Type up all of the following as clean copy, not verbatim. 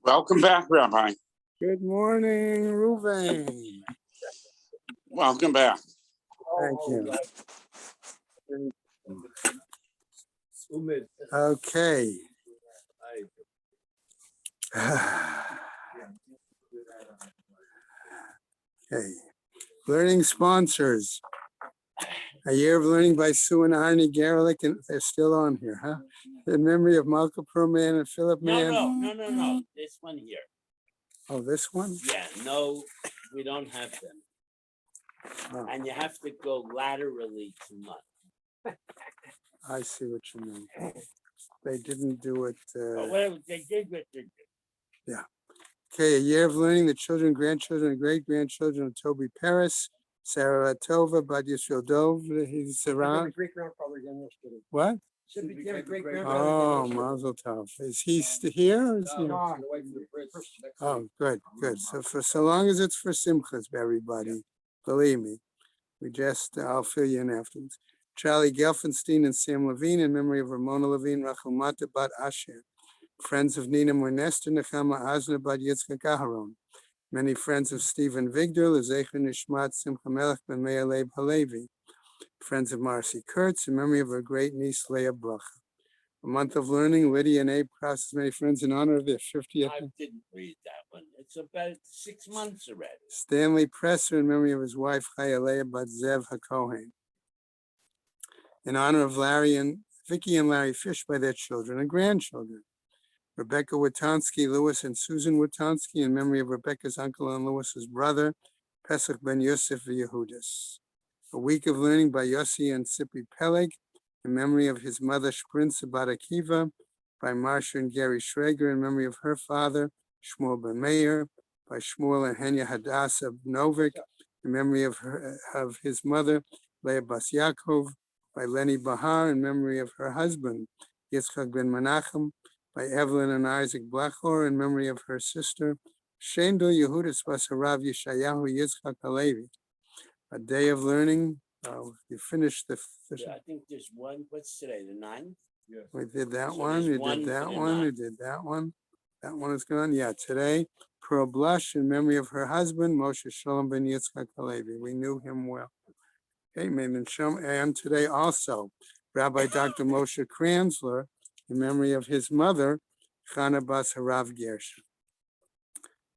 Welcome back, Rabbi. Good morning, Reuven. Welcome back. Thank you. Okay. Okay. Learning sponsors. A Year of Learning by Sue and Arnie Garlick, and they're still on here, huh? In memory of Malcolm Perlman and Philip Mann. No. This one here. Oh, this one? Yeah, no, we don't have them. Oh, And you have to go laterally to month. I see what you mean. They didn't do it. But whatever they did what they did. Yeah. Okay, A Year of Learning, the children, grandchildren, and great-grandchildren of Toby Paris, Sarah Tova, Bad Yisrael Dov, he's around. Great-grandfather again yesterday. What? Should be great-grandfather. Oh, Mazel Tov. Is he here? Or is he? No. Oh, good. So for so long as it's for Simchas, everybody, believe me, I'll fill you in afterwards. Charlie Gelfenstein and Sam Levine in memory of Ramona Levine, Rachel Mata Bat Asher. Friends of Nina Moynester, Nechama Azna Bat Yitzchak Aharon. Many friends of Stephen Vigdor, Lezecher Nishmat Simcha Melech Ben Meir Leib Halevi. Friends of Marcy Kurtz in memory of her great niece Leah Bracha. A Month of Learning, Lydia and Abe Krause's many friends in honor of their 50th. I didn't read that one. It's about 6 months already. Stanley Presser in memory of his wife Chaya Leah Bat Zev HaKohen. In honor of Vicky and Larry Fish by their children and grandchildren. Rebecca Witansky, Lewis and Susan Witansky in memory of Rebecca's uncle and Lewis's brother, Pesach ben Yosef Yehudis. A Week of Learning by Yossi and Sippy Peleg in memory of his mother Shprinza Bat Akiva, by Marsha and Gary Schrager in memory of her father, Shmuel ben Meir, by Shmuel and Henya Hadassah Novik in memory of his mother, Leah Bas Yaakov, by Lenny Bahar in memory of her husband, Yitzchak ben Menachem, by Evelyn and Isaac Blachor in memory of her sister, Shendel Yehudis Bas Harav Yeshayahu Yitzchak Halevi. A Day of Learning. You finished the. Yeah, I think there's one. What's today? The 9th? Yeah. We did that So one. there's You one did for that the one. You ninth. did that one. That one is gone. Yeah, today, Pearl Blush in memory of her husband, Moshe Shalom ben Yitzchak Halevi. We knew him well. Okay, and today also, Rabbi Dr. Moshe Kranzler in memory of his mother, Chana Bas Harav Gershon.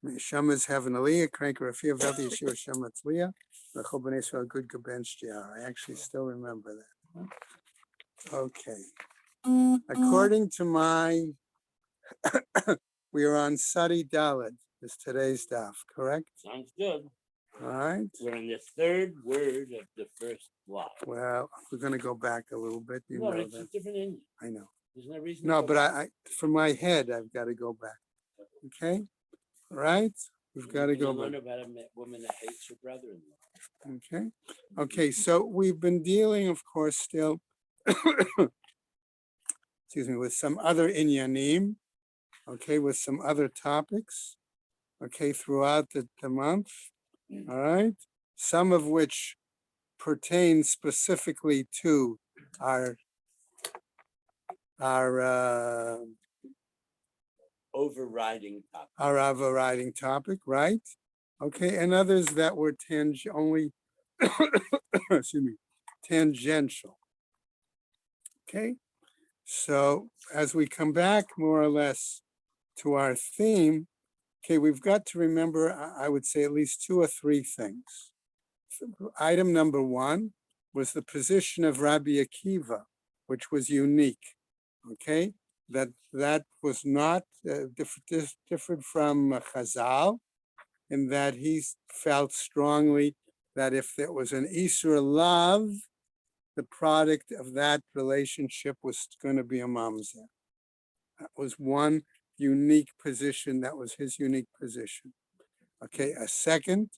May Shema's Heaven Aliyah, Crank Rafia Velti Yeshua Shema Tzliah, Lechol B'nai Yisrael Good Gaben Shtiar. I actually still remember that. Okay. According to my, we are on Sadi Dalet, is today's daf, correct? Sounds good. All right. We're on the third word of the first block. Well, we're going to go back a little bit. You No, know it's a that. different Indian. I know. There's no reason. No, to go but back. I for my head, I've got to go back. Okay. All right. We've got to You go learn back. about a woman that hates her brother-in-law. Okay. Okay. So we've been dealing, of course, still, excuse me, with some other inyanim. Okay, with some other topics. Okay, throughout the month. All right. Some of which pertain specifically to our Overriding topic. our overriding topic, right? Okay, and others that were only, excuse me, tangential. Okay, so as we come back more or less to our theme, okay, we've got to remember, I would say at least 2 or 3 things. Item number 1 was the position of Rabbi Akiva, which was unique. Okay, that was not different from Chazal, in that he felt strongly that if there was an Isur love, the product of that relationship was going to be a mamzer. That was one unique position. That was his unique position. Okay, a second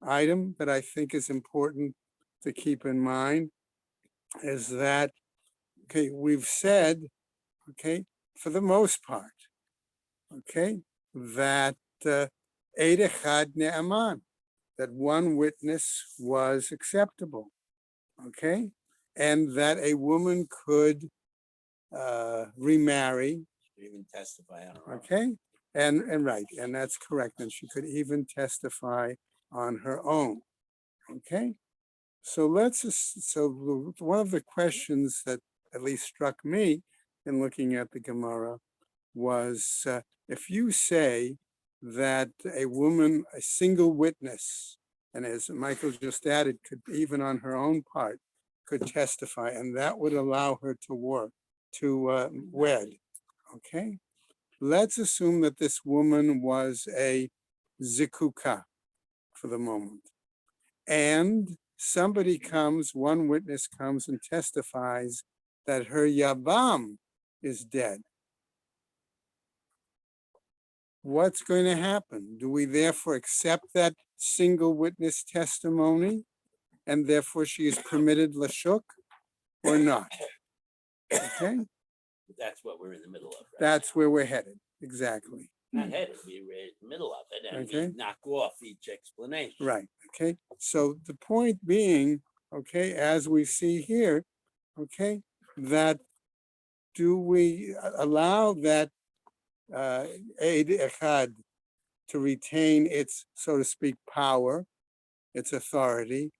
item that I think is important to keep in mind is that, okay, we've said, okay, for the most part, okay, that Eid Echad Ne'aman, that one witness was acceptable, okay, and that a woman could remarry Even testify on her own. Okay, and right, and that's correct, and she could even testify on her own. Okay, so one of the questions that at least struck me in looking at the Gemara was if you say that a woman, a single witness, and as Michael just added, could even on her own part, could testify, and that would allow her to wed. Okay, let's assume that this woman was a zikuka for the moment, and somebody comes, one witness comes and testifies that her yavam is dead. What's going to happen? Do we therefore accept that single witness testimony and therefore she is permitted lashuk or not? Okay, That's what we're in the middle of. Right that's where we're headed. Exactly. now. Not headed, we're in the middle of it, and Okay. we knock off each explanation. Right. Okay. So the point being, okay, as we see here, okay, that do we allow that Eid Echad to retain its, so to speak, power, its authority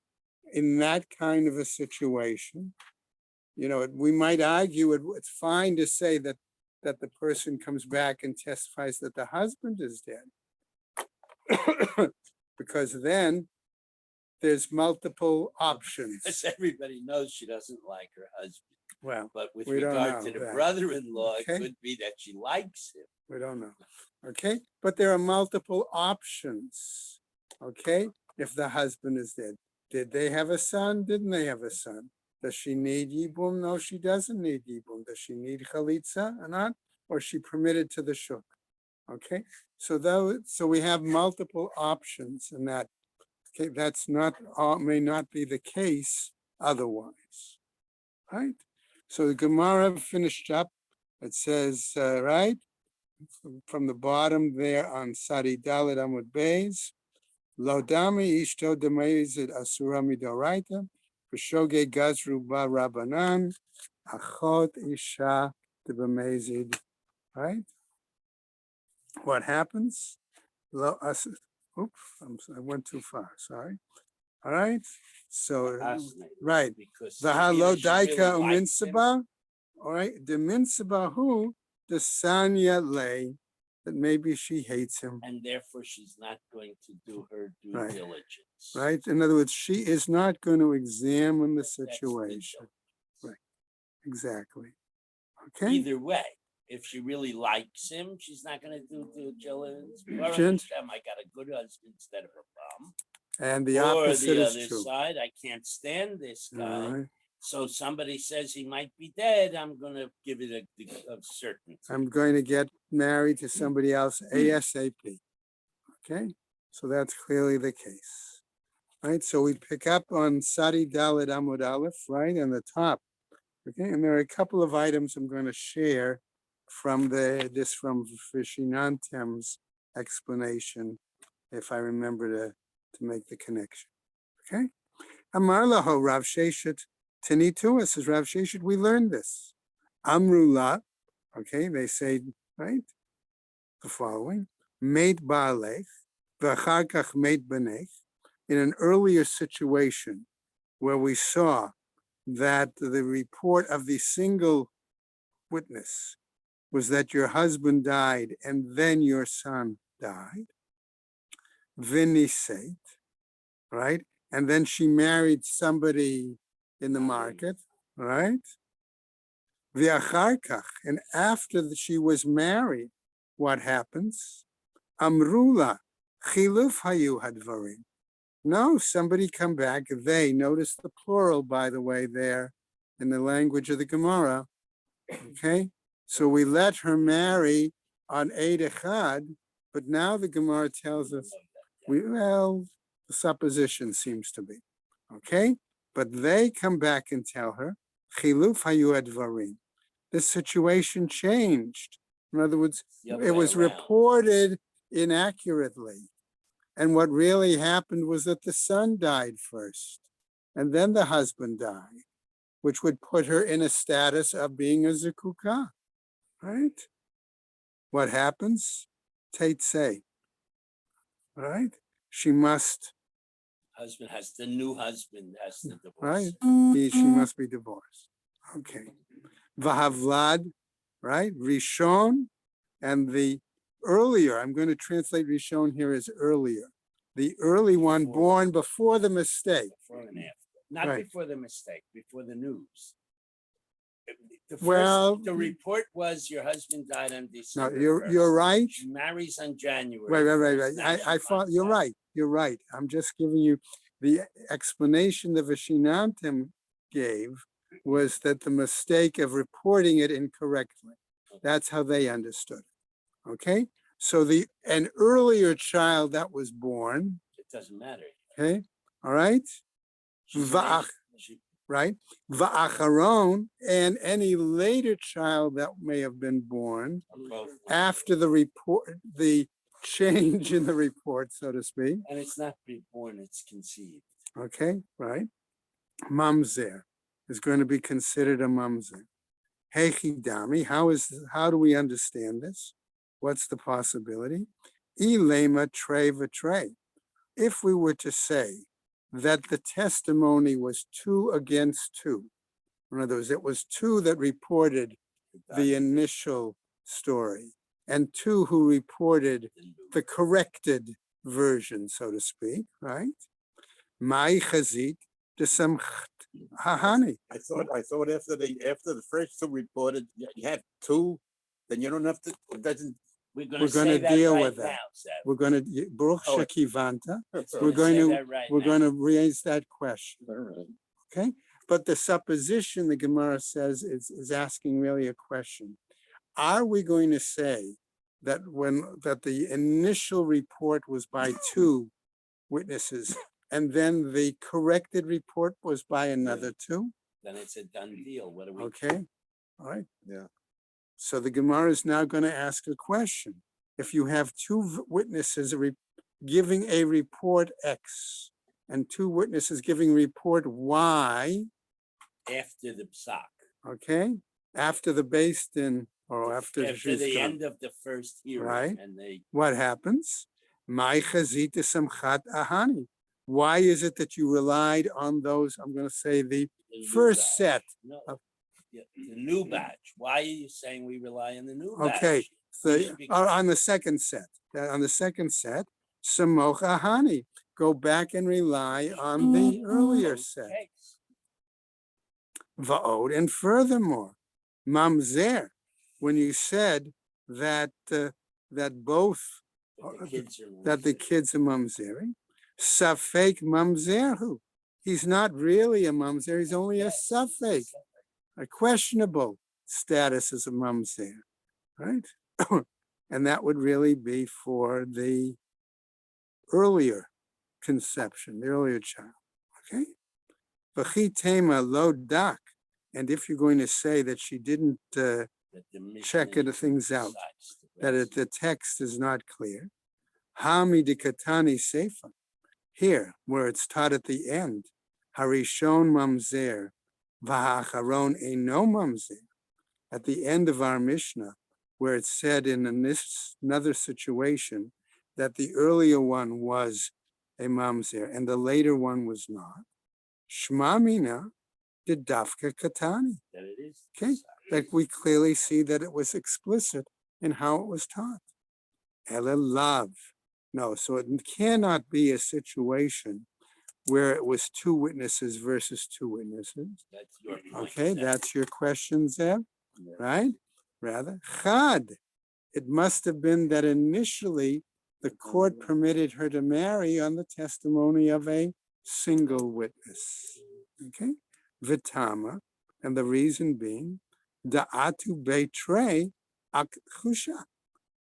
in that kind of a situation? You know, we might argue it's fine to say that the person comes back and testifies that the husband is dead, because then there's multiple options. Because everybody knows she doesn't like her husband. Well, But with we don't regard to know the that. brother-in-law, Okay. it could be that she likes him. we don't know. Okay, but there are multiple options. Okay, if the husband is dead, did they have a son? Didn't they have a son? Does she need yibum? No, she doesn't need yibum. Does she need chalitza or not? Or is she permitted to the shuk? Okay, so we have multiple options in that. Okay, that's not, may not be the case otherwise, right? So the Gemara finished up. It says, right, from the bottom there on Sadi Dalet Amud Beis, Lo dami ishto demezid asura midoraita, v'shoge gazru ba rabanan, achot isha debemezid, right? What happens? I went too far, sorry. All right, so, Fascinating, right. because The either halo she really daika likes him, uminsaba, all right, the minsaba who, the sanya lay, that maybe she hates him, and therefore she's not going to do her due Right. diligence. right? In other words, she is not going to examine the That's the situation. deal. Exactly. Okay, Either way, if she really likes him, she's not going to do due diligence. Baruch Jen- Hashem, I got a good husband instead of a bum. and the Or opposite the is other true. side, I can't stand this All guy. right, So somebody says he might be dead, I'm going to give it a certainty. I'm going to get married to somebody else ASAP. Okay, so that's clearly the case. Right, so we pick up on Sadi Dalet Amud Aleph, right, on the top. Okay, and there are a couple of items I'm going to share from from Vishinantem's explanation, if I remember to make the connection. Okay, Amar Laho Rav Sheshet Tanitua, says Rav Sheshet, we learned this. Amrula, okay, they say, right, the following, made Baalech, v'achar kach made Banech, in an earlier situation where we saw that the report of the single witness was that your husband died and then your son died, Vinisate, right? And then she married somebody in the market, right? V'acharkach, and after she was married, what happens? Amrula, chiluf hayu hadvarim. No, somebody come back. They, notice the plural, by the way, there in the language of the Gemara. Okay, so we let her marry on Eid Echad, but now the Gemara tells us, the supposition seems to be, okay? But they come back and tell her, Chiluf hayu advarim. The situation changed. In other words, The other it way was around. reported inaccurately. And what really happened was that the son died first, and then the husband died, which would put her in a status of being a zikuka, right? what happens? Teitzei. All right? She must, The new husband has to divorce. right? She must be divorced. Okay. Vahavlad, right? Rishon, and the earlier, I'm going to translate Rishon here as earlier. The early one born before the mistake. Before and after. Not Right. before the mistake, before the news. The Well- the report was your husband died on No, December. you're 1st. right. She marries on January. Right. 1st. Now she I thought finds you're out. right. You're right. I'm just giving you the explanation the Vishinantim gave was that the mistake of reporting it incorrectly. That's how they understood it. Okay? So an earlier child that was born, It doesn't matter. okay? All right? She's Va'ach, amazing. right? Va'acharon, and any later child that may have been born Both. after the report, the change in the report, so to speak. And it's not reborn, it's conceived. Okay, right? Mamzer is going to be considered a mamzer. Hechidami, how do we understand this? What's the possibility? Ilema trey v'trey. If we were to say that the testimony was 2 against 2, in other words, it was 2 that reported the initial story and 2 who reported the corrected version, so to speak, right? Mai chazit de samcht hahani. I thought after the first 2 reported, you have 2, then you don't have to, it doesn't. We're We're going gonna to deal right with that. now, Seth. We're going to, Baruch Oh, Shekivanta, We're we're going say to, that right we're now. going to raise that question, All right. okay? But the supposition the Gemara says is asking really a question. Are we going to say that the initial report was by 2 witnesses and then the corrected report was by another 2? Then it's a done deal. What do we? Okay, all right. Yeah. So the Gemara is now going to ask a question. If you have 2 witnesses giving a report X and 2 witnesses giving report Y, After the psak. okay, after the Beis Din or after After the Shizkan, end of the first hearing. Right. And they what happens? My chazit samchat ahani. Why is it that you relied on those? I'm going to say the new first batch. set. No, of- the new batch. Why are you saying we rely on the new batch? Okay, We so should be- on the second set, samoch ahani. Go back and rely on the earlier set. Case. Va'od, and furthermore, mamzer, when you said that both That the kids are that the kids are mamzeri, safek mamzerhu. He's not really a mamzer. He's only a safek, a questionable status as a mamzer, right? And that would really be for the earlier conception, the earlier child. Okay. V'chitema lo dak. And if you're going to say that she didn't check it things out, that the text is not clear, hami de katani sefa. Here, where it's taught at the end, harishon mamzer, v'hacharon eno mamzer. At the end of our Mishnah, where it's said in another situation that the earlier one was a mamzer and the later one was not. Shma mina de dafka katani. That it is. Okay, like we clearly see that it was explicit in how it was taught. Ela lav. No, so it cannot be a situation where it was 2 witnesses versus 2 witnesses. That's your point. Okay, Seth. that's your question, Zev, Yeah. right? Rather, chad. It must have been that initially the court permitted her to marry on the testimony of a single witness. Okay, vitama, and the reason being da'atu betray akhusha,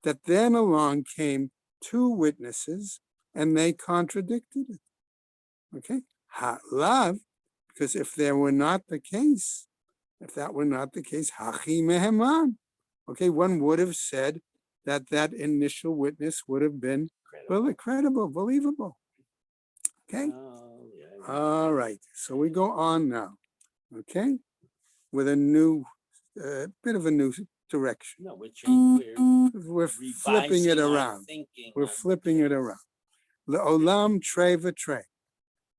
that then along came 2 witnesses and they contradicted it. Okay, ha'lav, because if that were not the case, hachi meheman. Okay, one would have said that initial witness would have been credible, believable. Okay. Oh, yeah. All right, so we go on now, okay, with a new, bit of a new direction. No, we're We're flipping it revising our around. thinking We're on the flipping it case. around. Le'olam trei v'trei.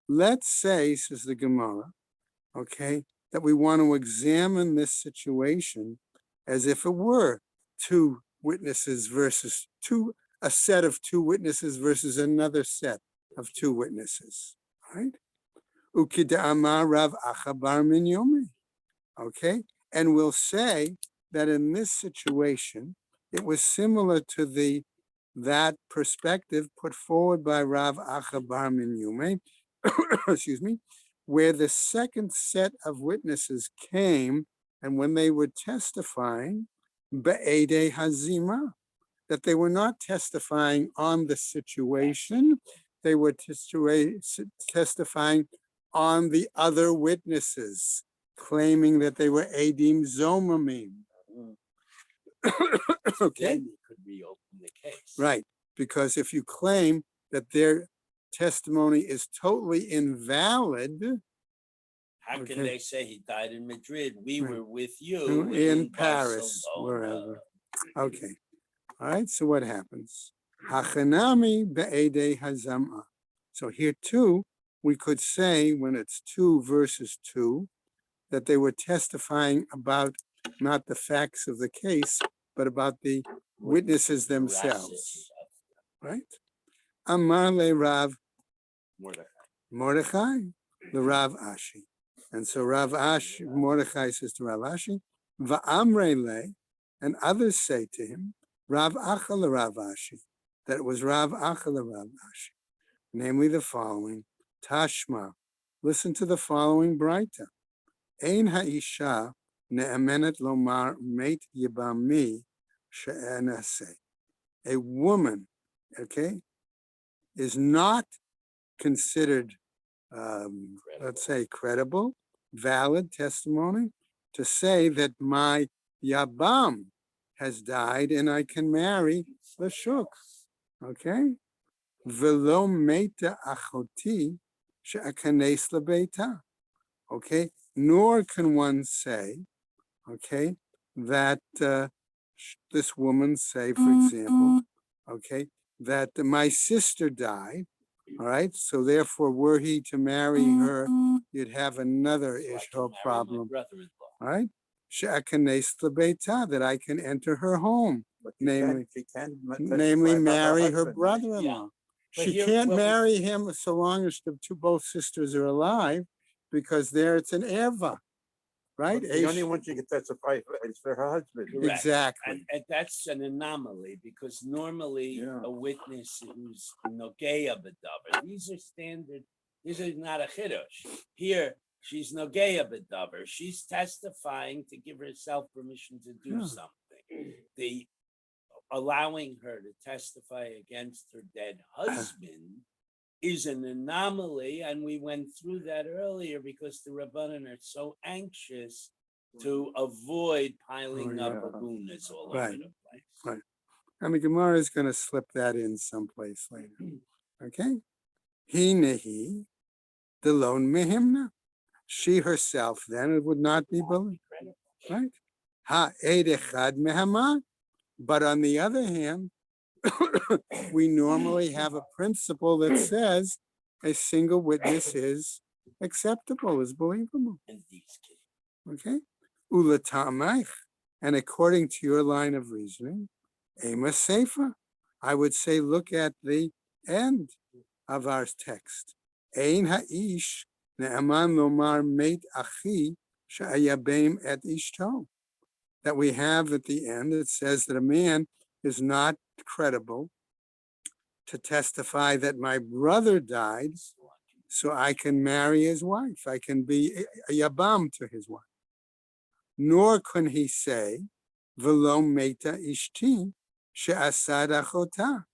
Let's say, says the Gemara, okay, that we want to examine this situation as if it were two witnesses versus a set of two witnesses versus another set of two witnesses, right? Ukida'amar Rav Acha bar min yomi. Okay, and we'll say that in this situation, it was similar to that perspective put forward by Rav Acha bar min yomi, excuse me, where the second set of witnesses came, and when they were testifying, be'edei hazima, that they were not testifying on the situation, they were testifying on the other witnesses, claiming that they were edim zomamim. Okay, Then you could reopen the case. right, because if you claim that their testimony is totally invalid How Okay. can they say he died in Madrid? We Right. were with you in Paris, Barcelona. wherever. Okay, all right, so what happens? Hachanami be'edei hazama. So here too, we could say when it's 2 versus 2, that they were testifying about not the facts of the case, but about the witnesses themselves, right? Amar le Rav Mordechai, the Rav Ashi. And so Rav Ashi, Mordechai says to Rav Ashi, Va'amre le, and others say to him, Rav Acha le Rav Ashi, that it was Rav Acha le Rav Ashi, namely the following, Tashma, listen to the following Braita. Ein ha'isha ne'emenet lomar meit yibami she'enaseh. A woman, okay, is not considered, let's say, credible, valid testimony to say that my Yabam has died and I can marry the Shuk. Okay? Velo meta achoti she'akanes lebeita. Okay? Nor can one say, okay, that this woman say, for example, okay, that my sister died. All right, so therefore, were he to marry her, you'd have another issue problem. All right, she'akanes lebeita, that I can enter her home, But namely, she can namely testify about marry her husband, right? brother-in-law. But She here- can't well, marry him so long as the both sisters are alive, because there it's an erva, right? But the only one she can testify is for her husband. Correct. Exactly. And that's an anomaly because normally Yeah. a witness who's nogeya bedaber, these are standard, these are not a chiddush. Here, she's nogeya bedaber. She's testifying to give herself permission to do Yeah. something. The allowing her to testify against her dead husband is an anomaly, and we went through that earlier because the Rabbanan are so anxious to avoid piling Oh, up yeah. agunas all Right. over the place. Right. And the Gemara is going to slip that in someplace later. Okay? He nehi, the lone mehimna. She herself then it would not be believed. Right? Ha edechad mehama. But on the other hand, we normally have a principle that says a single witness is acceptable, is believable. In these cases. Okay? Ulatamach, and according to your line of reasoning, ema sefer, I would say look at the end of our text. Ein ha'ish ne'aman lomar meit achi she'ayabem et ishto. That we have at the end, it says that a man is not credible to testify that my brother died, so I can marry his wife. I can be a yabam to his wife. Nor can he say, velo meta ishti she'asad achota.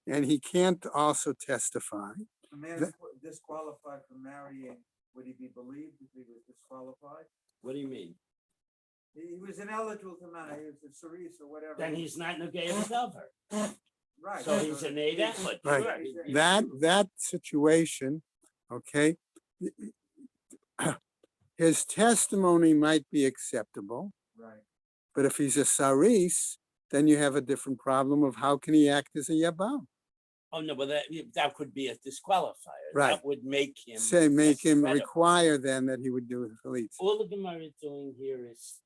And he can't also testify. A man That- is disqualified from marrying, would he be believed if he was disqualified? What do you mean? He was ineligible to marry, he was a cerise or whatever. Then he's not nogeya bedaber. Right. So he's an Eid but Right. sure. That situation, okay, his testimony might be acceptable, Right. But if he's a saris, then you have a different problem of how can he act as a yabam? Oh, no, but that could be a disqualifier. Right. That would make him. Say, make less him credible. require then that he would do the chalitza. All the Gemara is doing here is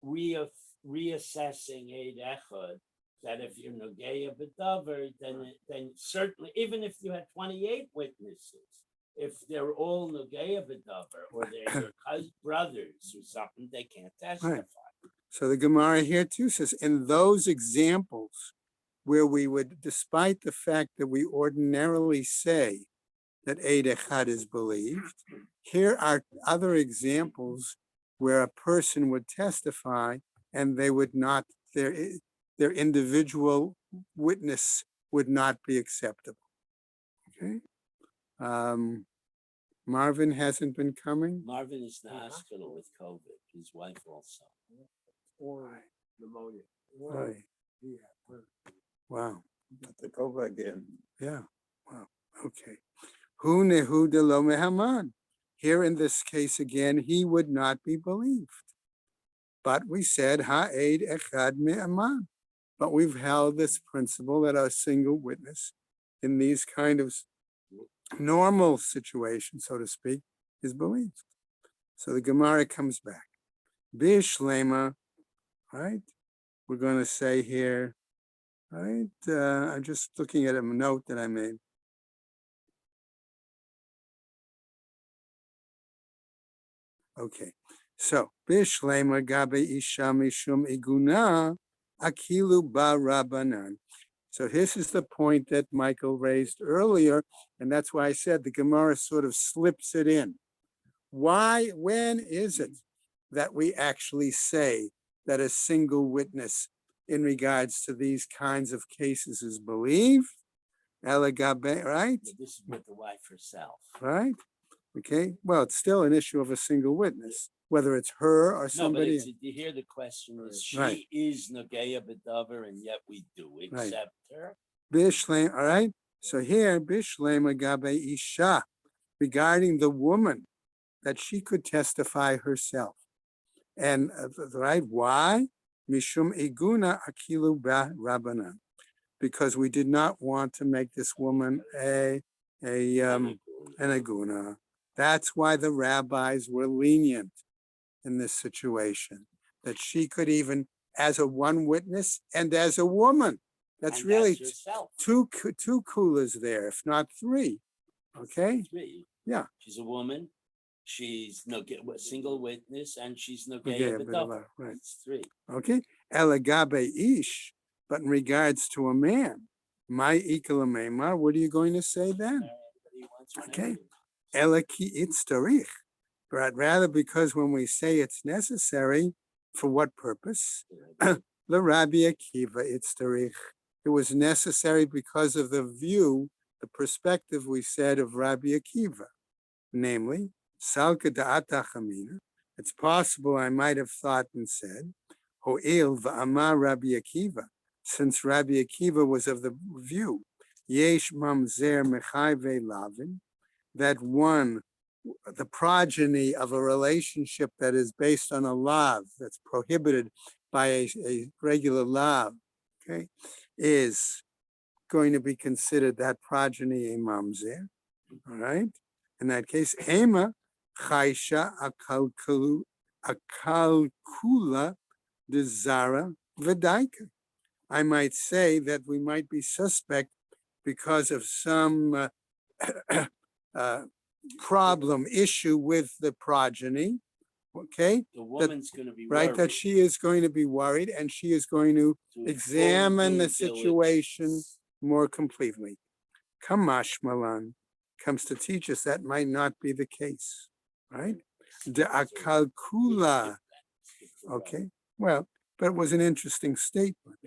reassessing Eid Echad, that if you're Nogeya B'davar, then certainly, even if you had 28 witnesses, if they're all Nogeya B'davar, or they're your brothers or something, they can't testify. So the Gemara here too says, in those examples where we would, despite the fact that we ordinarily say that Eid Echad is believed, here are other examples where a person would testify and they would not, their individual witness would not be acceptable. Okay. Marvin hasn't been coming. Marvin is in the hospital with COVID, his wife also. Or pneumonia. Right. Yeah. Wow. Not to go back again. Yeah. Wow. Okay. Hu nehu de lo mehaman. Here in this case again, he would not be believed. But we said ha'ed echad me'aman. But we've held this principle that a single witness in these kind of normal situations, so to speak, is believed. So the Gemara comes back. Bishlema, right? We're going to say here, right? I'm just looking at a note that I made. Okay, so Bishlema gabe isha mishum iguna akilu ba rabanan. So this is the point that Michael raised earlier, and that's why I said the Gemara sort of slips it in. Why, when is it that we actually say that a single witness in regards to these kinds of cases is believed? Elagabe, right? This is with the wife herself. Right? Okay, well, it's still an issue of a single witness, whether it's her or No, but somebody. you hear the question is, she Right. is Nogeya B'davar, and yet we do Right. accept her. Bishlem, all right? So here, Bishlem agabe isha, regarding the woman, that she could testify herself. And right, why? Mishum iguna akilu ba rabanan. Because we did not want to make this woman an aguna. That's why the rabbis were lenient in this situation, that she could even, as a one witness and as a woman, that's And really herself. two kulas there, if not three. Okay? Three. Yeah. She's a woman. She's a single witness, and she's Okay, Nogeya but B'davar. right. It's three. Okay. Elagabe ish, but in regards to a man, my ikalamema, what are you going to say then? Anybody wants one? Okay. Elaki itztarich, but rather because when we say it's necessary, for what purpose? The Rabbi Akiva itztarich. It was necessary because of the view, the perspective we said of Rabbi Akiva, namely, salka da'ata chamina. It's possible I might have thought and said, ho'il va'amar Rabbi Akiva, since Rabbi Akiva was of the view, yesh mamzer mechayve lavin, that one, the progeny of a relationship that is based on a lav, that's prohibited by a regular lav, okay, is going to be considered that progeny a mamzer, all right? In that case, Hema chaysha akalkula desara v'daika. I might say that we might be suspect because of some problem, issue with the progeny, okay? The woman's going to be Right, that worried she is going to be worried and she is going to to examine full the due situation diligence. more completely. Kamash Malan comes to teach us that might not be the case, right? De akalkula, okay? Well, but it was an interesting statement,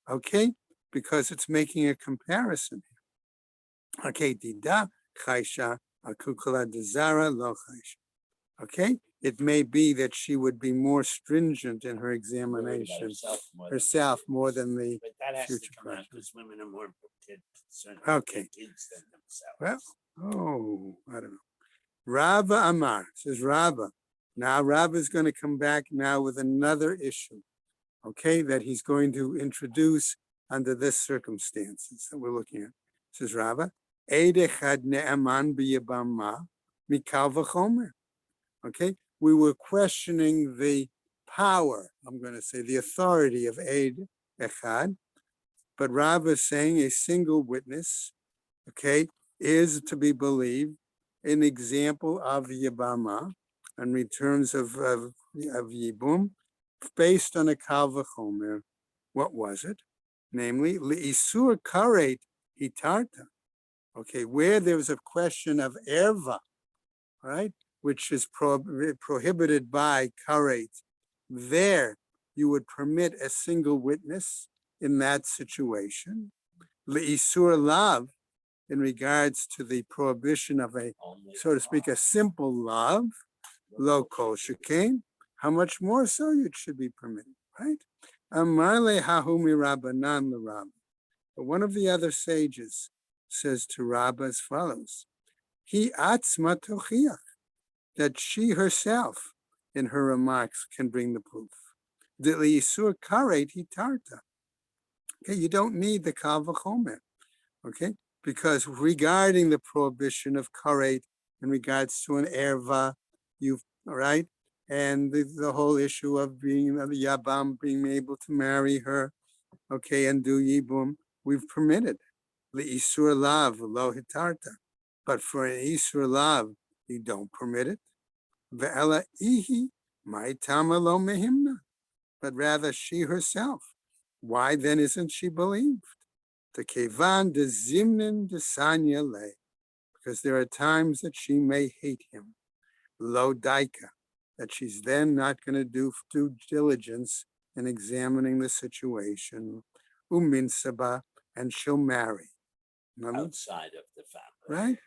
okay? Because it's making a comparison. Okay, dida chaysha akukula dezara lo chaysha. Okay, it may be that she would be more stringent in her Worried about examination herself more than the But that has to future come out progeny. because women are more concerned with Okay. their kids than themselves. Well, I don't know. Rava Amar says Rava. Now Rava is going to come back now with another issue. okay, that he's going to introduce under this circumstances that we're looking at. Says Rava, Eid echad ne'aman b'yabama mikal v'chomer. Okay, we were questioning the power, I'm going to say the authority of Eid echad, but Rava is saying a single witness, okay, is to be believed, an example of Yabama in terms of Yibum, based on a Kal V'chomer. What was it? Namely, Li'isur Karet Hitarta. Okay, where there was a question of Erva, right, which is prohibited by Karet, there you would permit a single witness in that situation. Le'isur lav, in regards to the prohibition of a, so to speak, a simple love, lo kol shekain, how much more so it should be permitted, right? Amar lehahu mirabanan l'rab. But one of the other sages says to Rabba as follows: He atzma tochiach, that she herself, in her remarks, can bring the proof. D'le'isur karet hitarta. Okay, you don't need the kal v'chomer. Okay, because regarding the prohibition of karet in regards to an erva, you've, all right, and the whole issue of being the yabam being able to marry her, okay, and do yibum, we've permitted the isur lav lo hitarta, but for an isur lav, you don't permit it. Ve'ela ihi ma'itama lo mehimna, but rather she herself. Why then isn't she believed? The kevan de zimnin de sanya le, because there are times that she may hate him. Lo daika, that she's then not going to do due diligence in examining the situation. Uminsaba, and she'll marry. Outside of the family. Right?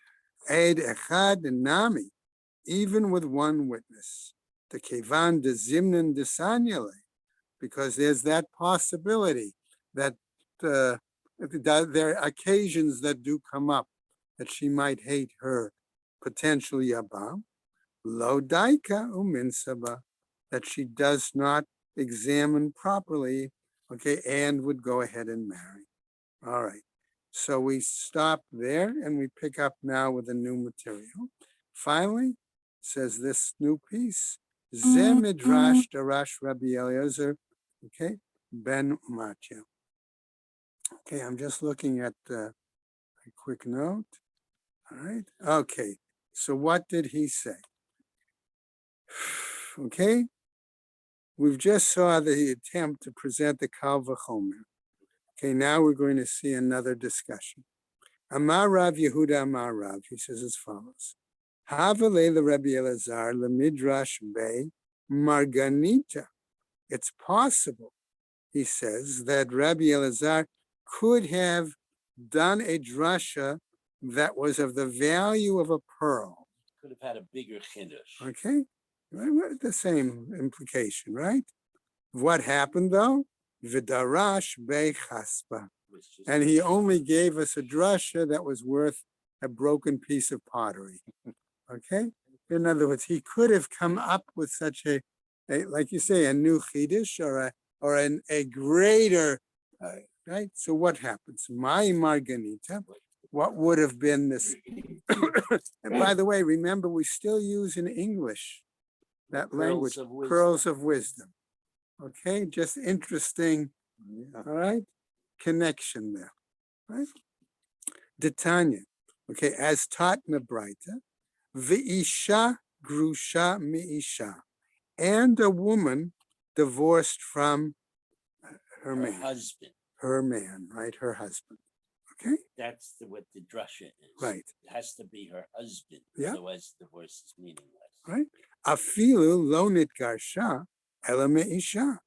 Eid echad nami, even with one witness. The kevan de zimnin de sanya le, because there's that possibility that there are occasions that do come up that she might hate her potential yabam, lo daika uminsaba, that she does not examine properly, okay, and would go ahead and marry. All right, so we stop there and we pick up now with a new material. Finally, says this new piece, Ze midrash darash Rabbi Eliezer, okay, ben Umatya. Okay, I'm just looking at a quick note. All right. Okay. So what did he say? Okay. We've just saw the attempt to present the Kal V'chomer. Okay, now we're going to see another discussion. Amar Rav Yehuda Amar Rav, he says as follows. Havale le Rabbi Elazar le midrash be marganita. It's possible, he says, that Rabbi Elazar could have done a drasha that was of the value of a pearl. Could have had a bigger chiddush. Okay, right, the same implication, right? What happened though? V'darash bechaspa, and he only gave us a drasha that was worth a broken piece of pottery. Okay, in other words, he could have come up with such a like you say, a new chiddush or a greater. Right? So what happens? My Marganita, what would have been this? And by the way, remember, we still use in English that language, pearls of wisdom. Okay, just interesting, all right, connection there, right? Detanya, okay, as taught in the Braita, V'isha grusha mi'isha, and a woman divorced from her man. Husband. Her man, right? Her husband. Okay. That's what the drasha is. Right. It has to be her husband. Yeah. Otherwise, divorce is meaningless. Right. Afilu lo nitgarsha ela me'isha.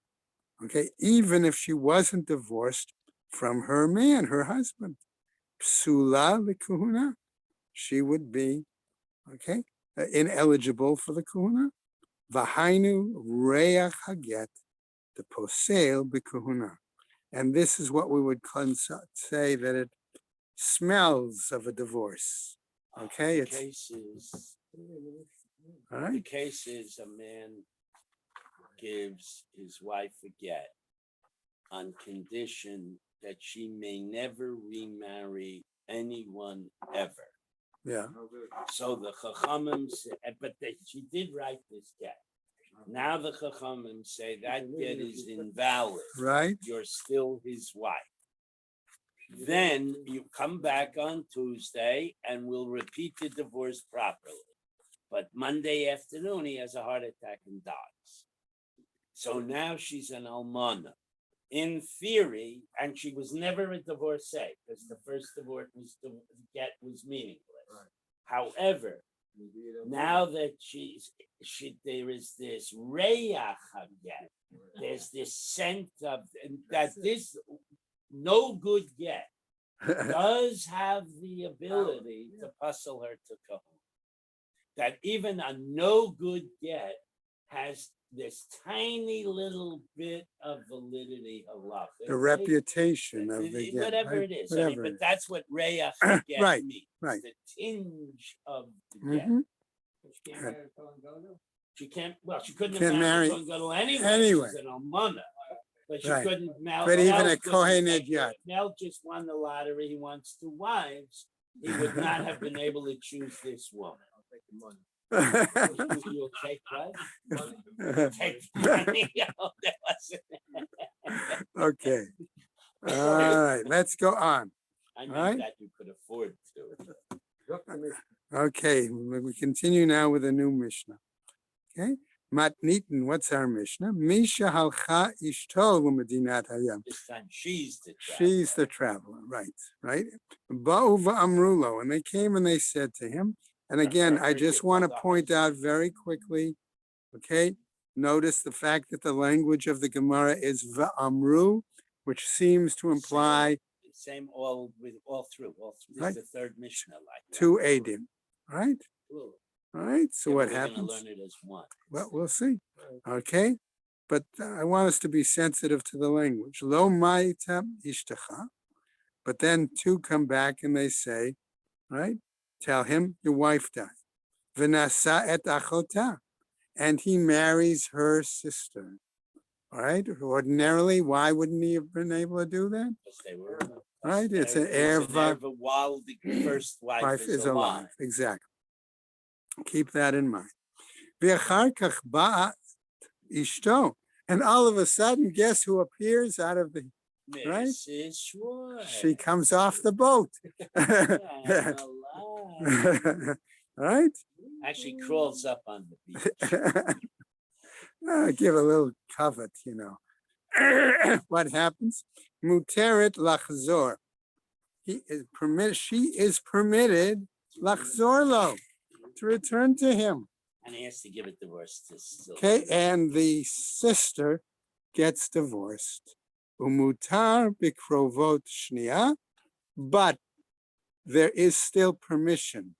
Okay. Even if she wasn't divorced from her man, her husband, psula likuhuna, she would be, okay, ineligible for the kuhuna. Vahainu reach haget, the posel bikuhuna. And this is what we would say that it smells of a divorce. Okay, The it's case is, all the right. case is a man gives his wife a get on condition that she may never remarry anyone ever. Yeah. So the Chachamim said, but she did write this get. Now the Chachamim say that get is invalid. Right. You're still his wife. Then you come back on Tuesday and we'll repeat the divorce properly. But Monday afternoon, he has a heart attack and dies. So now she's an almana. In theory, and she was never a divorcee because the first divorce was meaningless. However, now that there is this reyach again, there's this scent of that this no good get does have the ability to puzzle her to kahuna. That even a no good get has this tiny little bit of validity halacha. The reputation of the get, whatever right? it is. Whatever But it is. that's what reyach get Right, means. right. The tinge of the get. Mhm. She can't marry She can't. Well, she couldn't Can't have married marry Kohen anyway. anyway. She's an almana. But she Right. couldn't marry. But even a Kohen yet. Mel just won the lottery. He wants 2 wives. He would not have been able to choose this woman. I'll take the money. You'll take what? Take money. Oh, that wasn't. Okay. All right, let's go on. I All meant right. that you could afford to. Okay, we continue now with a new Mishnah. Okay, Matnitin, what's our Mishnah? Misha halcha ishto l'medinat hayam. This time she's the traveler. She's the traveler, right? Ba'u va'amrulo, and they came and they said to him, and again, I just want to point out very quickly, okay, notice the fact that the language of the Gemara is va'amru, which seems to imply Same all through. This Right. is the third Mishnah like that. 2 Adim, right? Cool. All right, so Yeah, what but we're gonna happens? learn it as one. Well, we'll see. Okay, but I want us to be sensitive to the language. Lo ma'ita ishtacha. But then 2 come back and they say, right? Tell him your wife died. V'nasa et achota, and he marries her sister. All right. Ordinarily, why wouldn't he have been able to do that? Because they were Right. It's an erva. while the first wife Wife is alive. Exactly. Keep that in mind. V'achar kach ba'at ishto, and all of a sudden, guess who appears out of the? Right? Mrs. Schwartz. She comes off the boat. I'm alive. Right? Actually crawls up on the beach. Give a little covet, What happens? Muteret lachzor. She is permitted lachzor lo, to return to him. And he has to give a divorce to Sylvia. Okay, and the sister gets divorced. Umutar bikrovot shnia, but there is still permission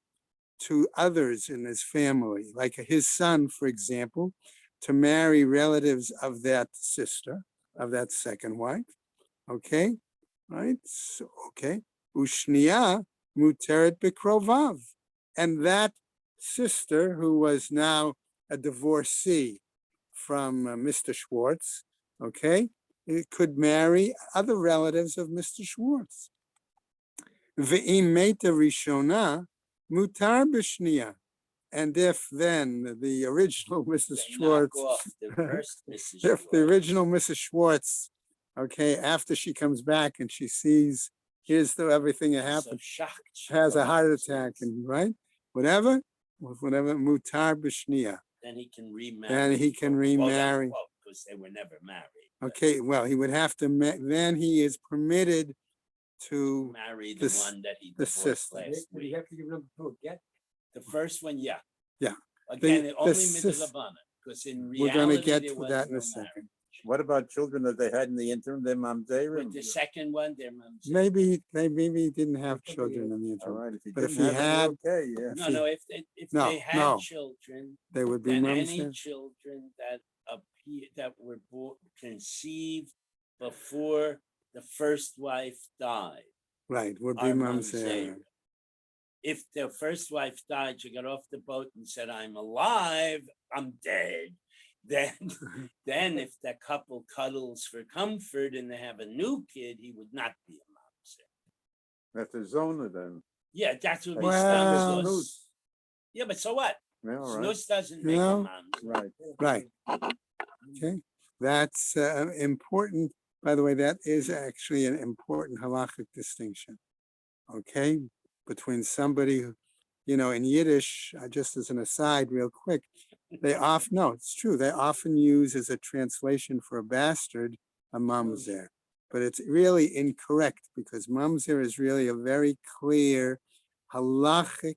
to others in his family, like his son, for example, to marry relatives of that sister, of that second wife. Okay, right? So, okay. Ushnia muteret bikrovav, and that sister, who was now a divorcee from Mr. Schwartz, okay, it could marry other relatives of Mr. Schwartz. Ve'im meta rishona mutar b'shnia, and if then the original Mrs. They knock Schwartz, off the first Mrs. if the Schwartz. original Mrs. Schwartz, okay, after she comes back and she sees here's everything that So happened, shocked. she has a heart collapses. attack, and right, whatever mutar b'shnia. Then he can remarry. Then he can remarry. Because they were never married. Okay, well, he would have to, then he is permitted to, Marry the the s- one that he the divorced sister. last Did week. you have to give number 2 again? The first one, yeah. Yeah. Again, The only sis- mitzvah, because in we're reality, gonna get there to was that in no a second. What about children that they had in the interim, their mamzerim? With the second one, their mom's. Maybe he didn't have Think children in the All interim. right, if he But if didn't he have any, okay, yeah. No, if No, they had no. children, They would be then mums. any children that were conceived before the first wife died Right, would be are mums. mamzerim. If the first wife died, she got off the boat and said, "I'm alive, I'm dead." then if the couple cuddles for comfort and they have a new kid, he would not be a mamzer. That's a zona then. Yeah, that's what we Well- snus. Yeah, but so what? Yeah, all right, Snus doesn't make a No. mamzer. right. Right. Okay, that's important. By the way, that is actually an important halachic distinction. Okay, between somebody who, in Yiddish, just as an aside, real quick, no, it's true. They often use as a translation for a bastard a mamzer, but it's really incorrect because mamzer is really a very clear halachic,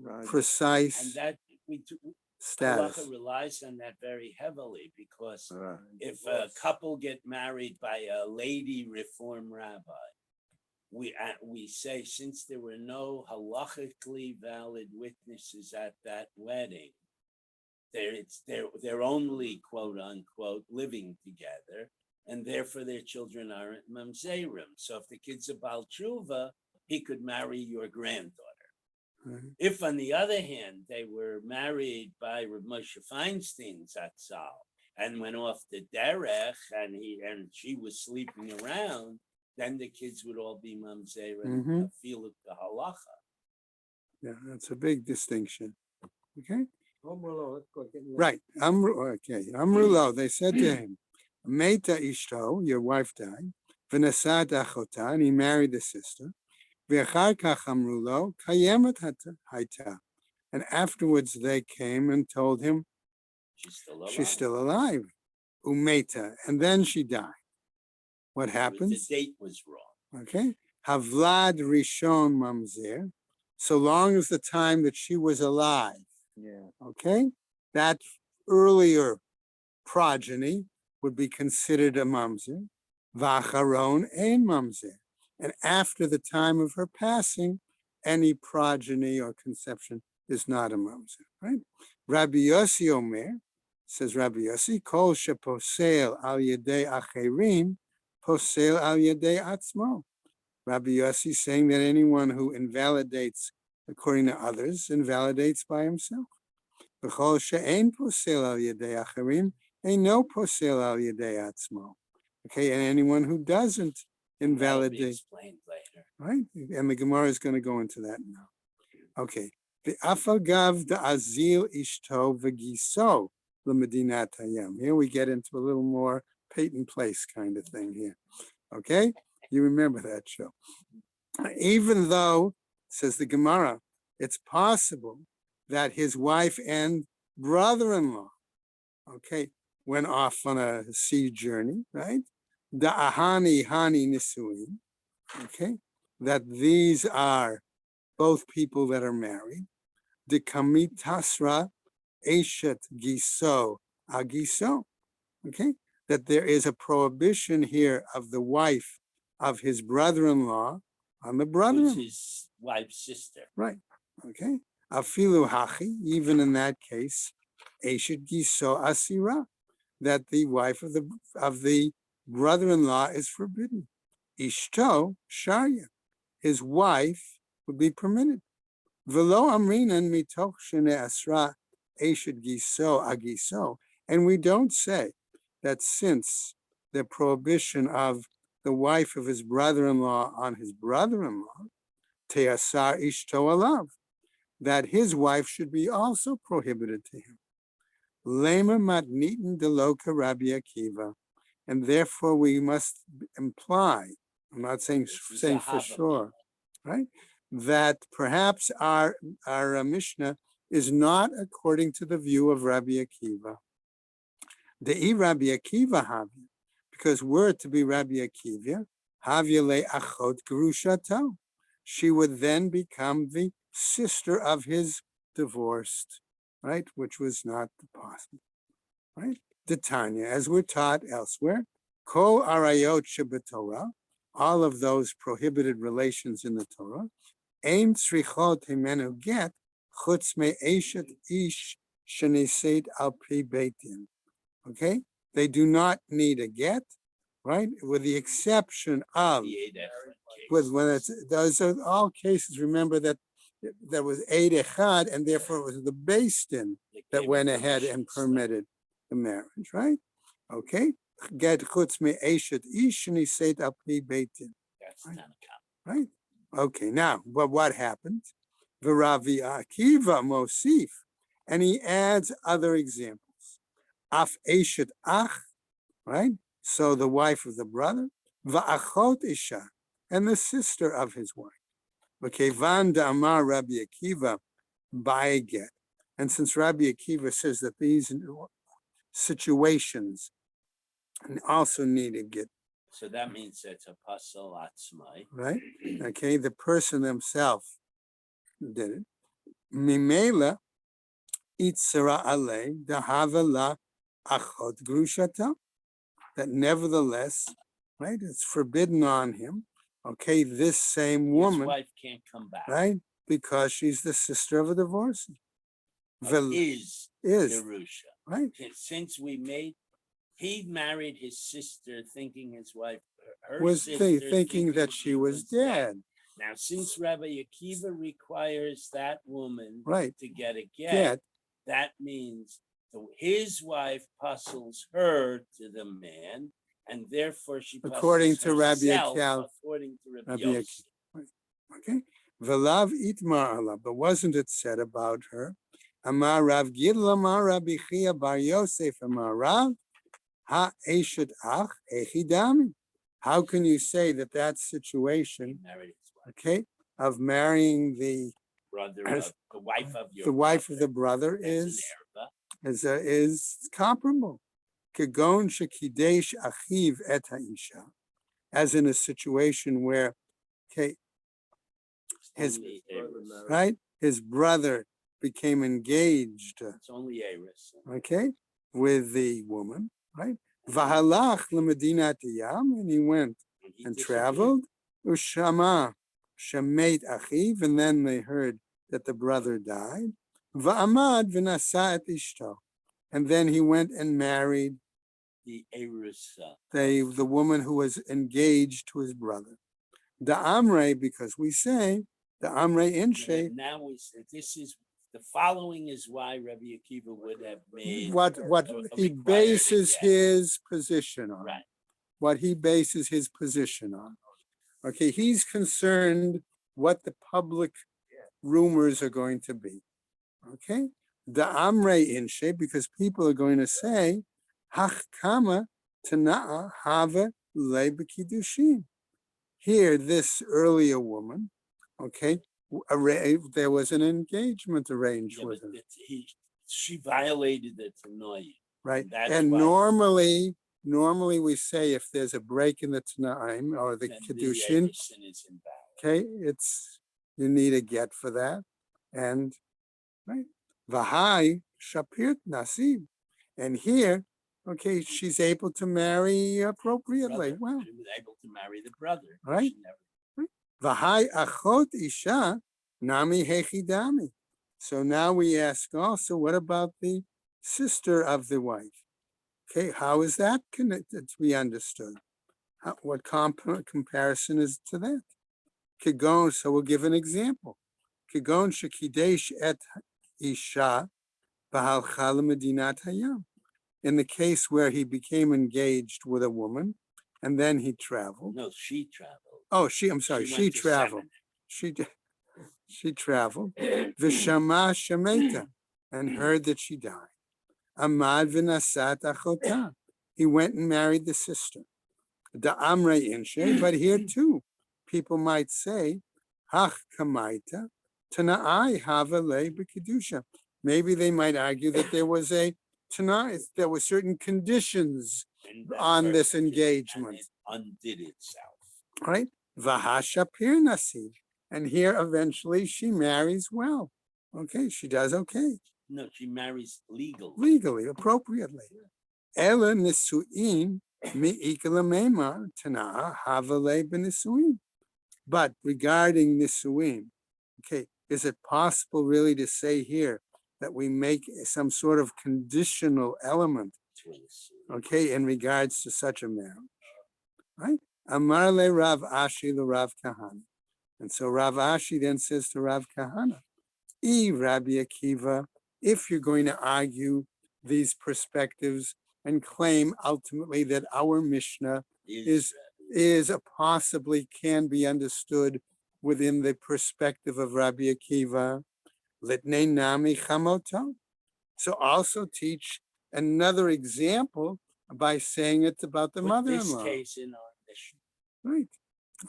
Right. And precise that we do, status. halacha relies on that very heavily because Right. if a couple get married by a lady reform rabbi, we say since there were no halachically valid witnesses at that wedding, they're only quote unquote living together, and therefore their children aren't mamzerim. So if the kid's a bal tshuva, he could marry your granddaughter. Right. If, on the other hand, they were married by Rav Moshe Feinstein Zatzal and went off the derech, and she was sleeping around, then the kids would all be mamzer and Mhm. feel it the halacha. Yeah, that's a big distinction. Okay. Let's go get in there. Right. Amrulo, they said to him, Meta Ishto, your wife died, Venasad Achota, and he married the sister. V'achar kach Amrulo, Kayemet Haita. And afterwards they came and told him She's still alive. she's still alive. Umeta. And then she died. What happens? The date was wrong. Okay. Havlad Rishon Mamzer, so long as the time that she was alive. Yeah. Okay, that earlier progeny would be considered a mamzer, vacharon ein mamzer, and after the time of her passing, any progeny or conception is not a mamzer. Right? Rabbi Yossi Omer, says Rabbi Yossi, kol sheposel al yedei acherim, posel al yedei atzmo. Rabbi Yossi saying that anyone who invalidates according to others invalidates by himself. B'chol she'ein posel al yedei acharim, no posel al yedei atzmo. Okay, and anyone who doesn't That'll be invalidate, explained later. right? And the Gemara is going to go into that now. Okay, the afagav the azil ishto v'giso l'medinat hayam. Here we get into a little more Peyton Place kind of thing here. Okay, you remember that show. Even though, says the Gemara, it's possible that his wife and brother-in-law, okay, went off on a sea journey, right? Da'ahani hani nisuin, okay, that these are both people that are married. De kamitasra eshet giso agiso, okay, that there is a prohibition here of the wife of his brother-in-law on the Who's brother-in-law. his wife's sister. Right. Okay. Afilu hachi, even in that case, eshet giso asira, that the wife of the brother-in-law is forbidden. Ishto sharia, his wife would be permitted. Velo amrinan mitoch shene asra eshet giso agiso, and we don't say that since the prohibition of the wife of his brother-in-law on his brother-in-law, teasar ishto alav, that his wife should be also prohibited to him. Lema matnitin deloka Rabbi Akiva, and therefore we must imply, I'm not saying This is saying a for Hava sure, right, that perhaps our Mishnah is not according to the view of Rabbi Akiva. The Rabbi Akiva Havya, because were it to be Rabbi Akiva, Havya le achot gerushato, she would then become the sister of his divorced, right, which was not possible, right? The Tanya, as we're taught elsewhere, kol arayot shebetorah, all of those prohibited relations in the Torah, ein tzrichot himenu get chutz me'eshet ish shenesed al pi beitin. Okay, they do not need a get, right? With the exception of The Eid Echad case. when it's those are all cases. Remember that there was Eid Echad, and therefore it was the Beis Din that gave went him ahead permission and to stay. permitted. the marriage, right? Okay. Get chutz me eshet ish niseit al pi beitin, That's Right. not a comment. right? Okay, now, but what happened? V'Ravi Akiva mosif, and he adds other examples. Af eshet ach, right? So the wife of the brother, va'achot isha, and the sister of his wife. Okay, Van Amar Rabbi Akiva by get. And since Rabbi Akiva says that these situations also need a get, So that means it's a pasal atzmai. right? Okay, the person themselves did it. Mimela itzara ale dahavela achot grushata. That nevertheless, right, it's forbidden on him. Okay, this same His woman, wife can't come back. right, because she's the sister of a divorcee. Is Is Yerusha. right. Since he married his sister thinking his wife, her Was sister thinking that she was dead. Now, since Rabbi Akiva requires that woman Right. to get a get, Get that means his wife puzzles her to the man, and therefore she puzzles According to Rabbi herself, Akel- according to Rabbi Rabbi Yossi. okay. Velav itmar Allah, but wasn't it said about her? Amar Rav Gidla Amar Rabbi Chia Bar Yosef Amar Rav Ha Eshet Ach Echidami. How can you say that that He situation, married his wife, okay, of marrying the brother of the wife of your wife of the brother, brother as an is erva. is comparable? Kegon shekidesh achiv et haisha, as in a situation where, okay, his Only Eris. right, his brother became engaged, It's only Eris. okay, with the woman, right? Vahalach lemedinat yam, and he went He and disappeared. traveled. Ushama shemet achiv, and then they heard that the brother died. Va'amad v'nasa et ishto, and then he went and married The Eris. the woman who was engaged to his brother. The Amre, because we say the Amre Inshe, Now this is the following is why Rabbi Akiva would have made what he required bases a get. his position on. Right. What he bases his position on. Okay, he's concerned what the public rumors are going to be. Okay, the Amre Inshe, because people are going to say, Hach kama tana'a hava le b'kiddushin. Here, this earlier woman, okay, there was an engagement arranged Yeah, with but her, she violated the Tanoi. right? that's And why- normally we say if there's a break in the Tanaim or the Then Kiddushin, Erusin is invalid. okay, you need a get for that. And, right, Vahai Shapirt Nasib. And here, okay, she's able to marry appropriately. Brother. Well, She was able to marry the brother. Right. She never- V'hai achot isha nami hechidami. So now we ask also, what about the sister of the wife? Okay, how is that connected to be understood? What comparison is to that? Kigon, so we'll give an example. Kigon shekidesh et isha b'halcha medinat hayam. In the case where he became engaged with a woman, and then he traveled. No, she traveled. Oh, I'm sorry, She she went to traveled. She traveled. V'shama shemeta, and heard that she died. Amad v'nasat achota. He went and married the sister. The amre inshe, but here too, people might say, hach kamaita tana'ai hava le b'kedusha. Maybe they might argue that there was a tonight, there were certain conditions And that on this person- engagement. and it undid itself. right? Vahashapir nasiv. And here eventually she marries well. Okay, she does okay, No, she marries legally. legally, appropriately. Ela nisuin mi'ikala memar tana'a havale b'nisuin. But regarding nisuin, okay, is it possible really to say here that we make some sort of conditional element, okay, in regards to such a marriage, right? Amar le Rav Ashi le Rav Kahana. And so Rav Ashi then says to Rav Kahana, Rabbi Akiva, if you're going to argue these perspectives and claim ultimately that our Mishnah is a possibly can be understood within the perspective of Rabbi Akiva. Litnei nami chamoto. So also teach another example by saying it about the Put this mother-in-law. case in our mission. Right.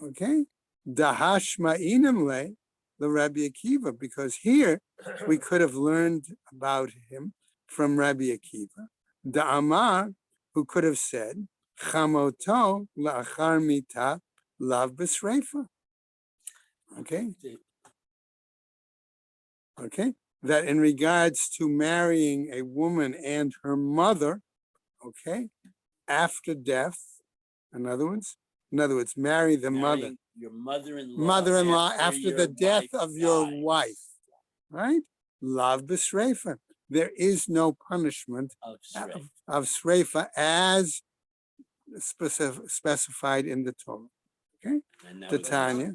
Okay. Dahashma inamle, the Rabbi Akiva, because here we could have learned about him from Rabbi Akiva. Da'amar, who could have said, Chamoto la'achar mita lav b'sreifa. Okay. Okay. That in regards to marrying a woman and her mother, okay, after death, in other words, marry the mother. Marrying your mother-in-law. Mother-in-law after your the death wife of your dies. wife, right? Lav b'sreifa. There is no punishment Of Shrei. of sreifa as specified in the Torah. Okay, And now the we're gonna- Tanya.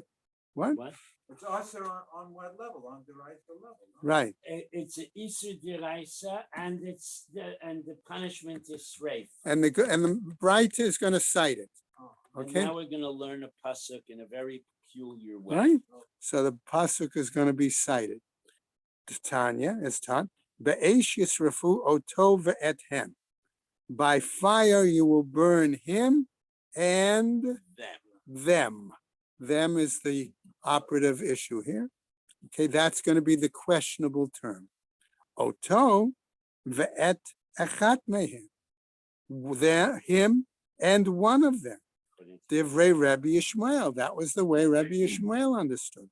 What? What? It's also on what level? On the right level? no? Right. It's an Isur Diraisa, and the punishment is Shrei. And the Braita is going to cite it. Oh, And Okay. now we're gonna learn a pasuk in a very peculiar way. Right. So the pasuk is going to be cited. The Tanya is taught. Be'esh yisrafu oto ve'ethem. By fire you will burn him and Them. them. Them is the operative issue here. Okay, that's going to be the questionable term. Oto ve'et echat mehem. There, him and one of them. Divrei Rabbi Yishmael. That was the way Rabbi Yishmael understood it.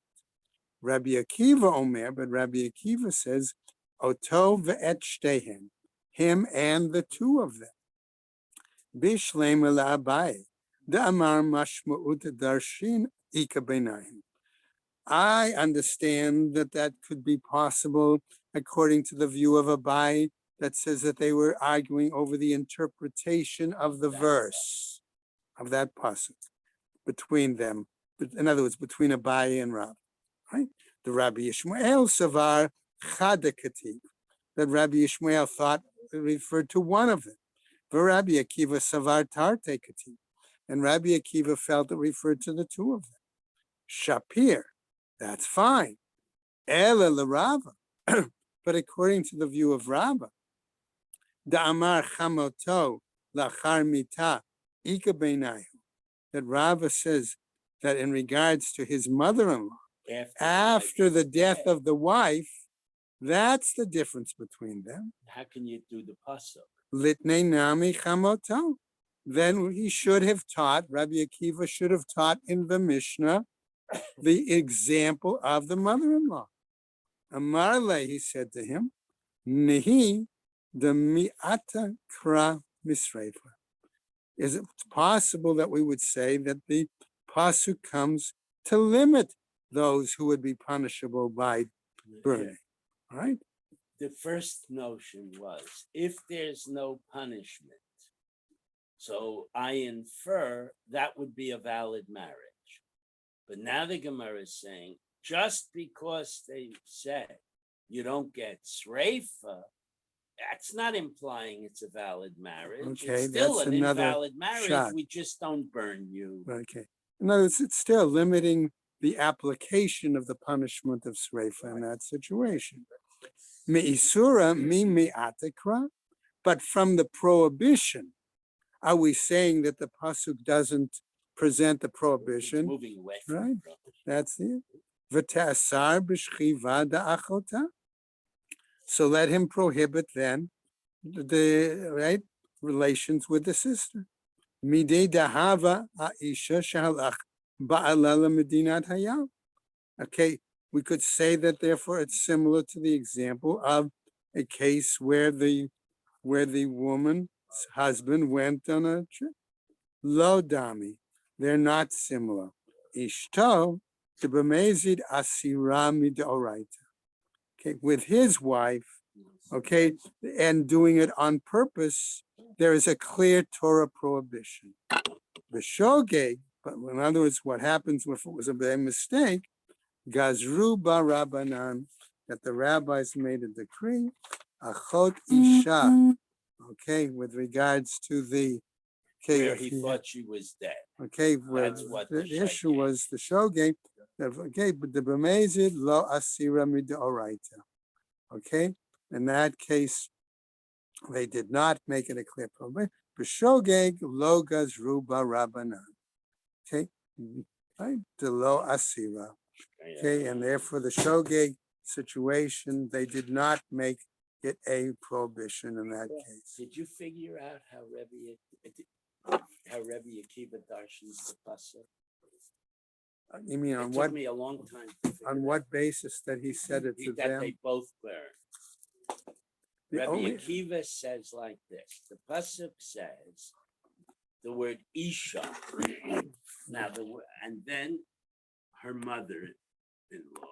Rabbi Akiva Omer, but Rabbi Akiva says, Oto ve'et shtehen. Him and the two of them. Bishlem Abai. Da'amar mashma'ut darshin ika beinayim. I understand that could be possible according to the view of Abai that says that they were arguing over the interpretation of the verse of that pasuk between them. In other words, between Abai and Rab. Right? The Rabbi Yishmael Savar Chadakativ. That Rabbi Yishmael thought it referred to one of them. Rabbi Akiva Savar Tarte Kativ. And Rabbi Akiva felt it referred to the two of them. Shapir, that's fine. Ela l'Rava. But according to the view of Rava, Da'amar chamoto lachar mita ika beinayu. That Rava says that in regards to his mother-in-law, after the death of the wife, that's the difference between them. How can you do the pasuk? Litnei nami chamoto. Then he should have taught, Rabbi Akiva should have taught in the Mishnah the example of the mother-in-law. Amarle, he said to him, Nehi the mi'ata kra misreifa. Is it possible that we would say that the pasuk comes to limit those who would be punishable by burning? All right? The first notion was if there's no punishment, so I infer that would be a valid marriage. But now the Gemara is saying just because they said you don't get sreifa, that's not implying it's a valid marriage. Okay, it's still that's an another invalid marriage. shot. We just don't burn you. Okay. In other words, it's still limiting the application of the punishment of sreifa in that situation. Me'isura mi me'atekra. But from the prohibition, are we saying that the pasuk doesn't present the It's prohibition? moving away from Right. the That's it. V'te'asar b'shchiva da'achota. So let him prohibit then the right relations with the sister. Midei dahava ha'isha shalach ba'ala lemedinat hayam. Okay, we could say that therefore it's similar to the example of a case where the woman's husband went on a trip. Lo dami, they're not similar. Ishto to b'mezid asira midoraita. Okay, with his wife, okay, and doing it on purpose, there is a clear Torah prohibition. B'shogeg, but in other words, what happens if it was a bad mistake? Gazru barabanan, that the rabbis made a decree. achot isha. Okay, with regards to the, okay, Where if he he- thought she was dead. okay, where That's what the the issue shogeg. was the shogeg. Okay, but the b'mezid lo asira midoraita. Okay, in that case, they did not make it a clear prohibition. B'shogeg lo gazru rabbanan. Okay, right, the lo asira. Okay, and therefore the shogeg situation, they did not make it a prohibition in that case. Did you figure out how Rebbe Akiva darshans the pasuk? You mean It on took what, me a long time to figure on it what basis that he said it to out. That them? they both learn. The Rebbe only- Akiva says like this. The pasuk says the word Isha. Now and then her mother-in-law.